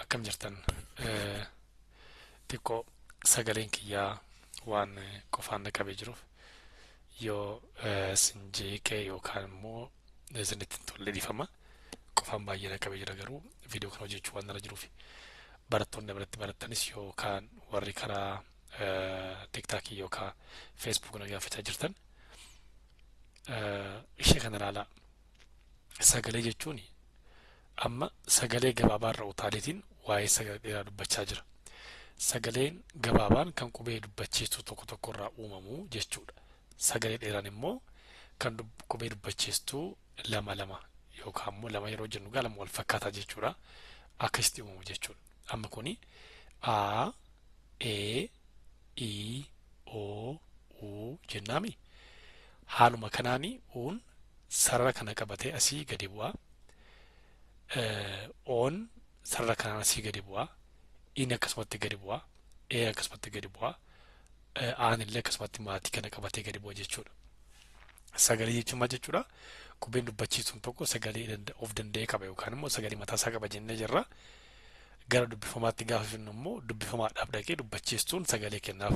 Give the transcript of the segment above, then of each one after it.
akkam jirtan xiqqoo sagaleen kiyyaa waan qofaan naqabee jiruuf yoo sinjeeqee yookaan immoo isinitti hin tolle dhiifama qofaan baay'ee naqabee jira garuu viidiyoo kana hojjechuu waan nara jiruuf barattoonni biratti barattanis yookaan warri karaa tiktaakii yookaan feesbuuk na gaafachaa jirtan ishee kana ilaalaa sagalee jechuun amma sagalee gabaabaa irra utaaleetiin waa'ee sagalee dheeraa dubbachaa jira. Sagaleen gabaabaan kan qubee dubbachiistu tokko tokko irraa uumamu jechuudha. Sagalee dheeraan immoo kan qubee dubbachiistu lama lama yookaan immoo lama yeroo jennu lama wal fakkaataa jechuudha. Akkasitti uumamu jechuudha. Amma kuni a, e, i, o, u jennaami. Haaluma kanaanii uun sarara kana qabatee asii gadi bu'aa. On sarara kanaan asii gadi bu'aa. In akkasumatti gadi bu'aa. E akkasumatti gadi bu'aa. Aan illee akkasumatti maatii kana qabatee gadi bu'a jechuudha. Sagalee jechuun maal jechuudha? Qubeen dubbachiisuun tokko sagalee of danda'ee qaba yookaan immoo sagalee mataasaa qaba jennee jirra. Gara dubbifamaatti gaafa jennu immoo dubbifamaadhaaf dhaqee dubbachiistuun sagalee kennaaf.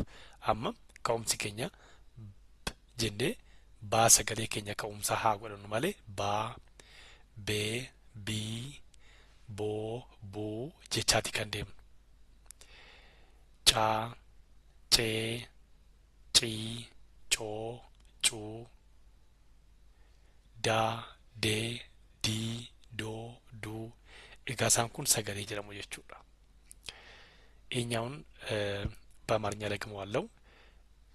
Amma ka'umsi keenya jennee baa sagalee keenya ka'umsa haa godhannu malee baa, bee, bii, boo, buu jechaati kan deemnu. Caa, cee, cii, coo, cuu, daa, dee, dii, doo, duu. Egaa isaan kun sagalee jedhamu jechuudha. ይሄኛውን በአማርኛ ደግመዋለሁ።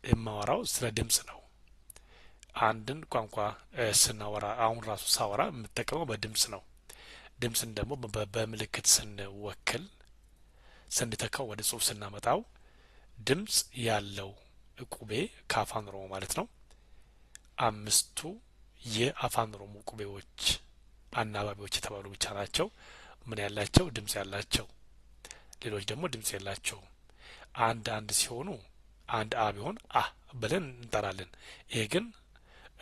የማወራው ስለ ድምጽ ነው። አንድን ቋንቋ ስናወራ አሁን ራሱ ሳወራ የምጠቀመው በድምጽ ነው። ድምጽን ደግሞ በምልክት ስንወክል ስንተካው ወደ ጽሁፍ ስናመጣው ድምጽ ያለው ቁቤ ከአፋን ኦሮሞ ማለት ነው። አምስቱ የአፋን ኦሮሞ ቁቤዎች አናባቢዎች የተባሉ ብቻ ናቸው ምን ያላቸው ድምጽ ያላቸው። ሌሎች ደግሞ ድምጽ የላቸውም። አንድ ሲሆኑ አንድ አ ቢሆን አ ብለን እንጠራለን። ይሄ ግን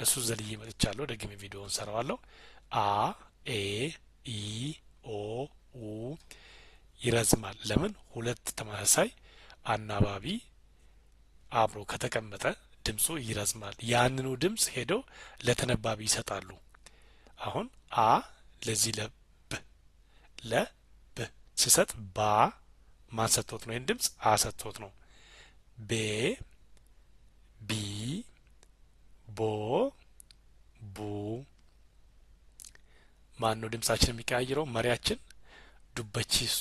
እሱ ዘልዬ መጥቻለሁ። ደግሜ ቪዲዮውን ሰራዋለሁ። አ፣ ኤ፣ ኢ፣ ኦ፣ ኡ ይረዝማል። ለምን? ሁለት ተመሳሳይ አናባቢ አብሮ ከተቀመጠ ድምፁ ይረዝማል። ያንኑ ድምጽ ሄደው ለተነባቢ ይሰጣሉ። አሁን አ ለዚህ ለብ ለብ ሲሰጥ ባ ማን ሰጥቶት ነው? ይህን ድምጽ አ ሰጥቶት ነው። ቤ፣ ቢ፣ ቦ፣ ቡ ማን ነው ድምጻችን የሚቀያይረው? መሪያችን ዱበቺስ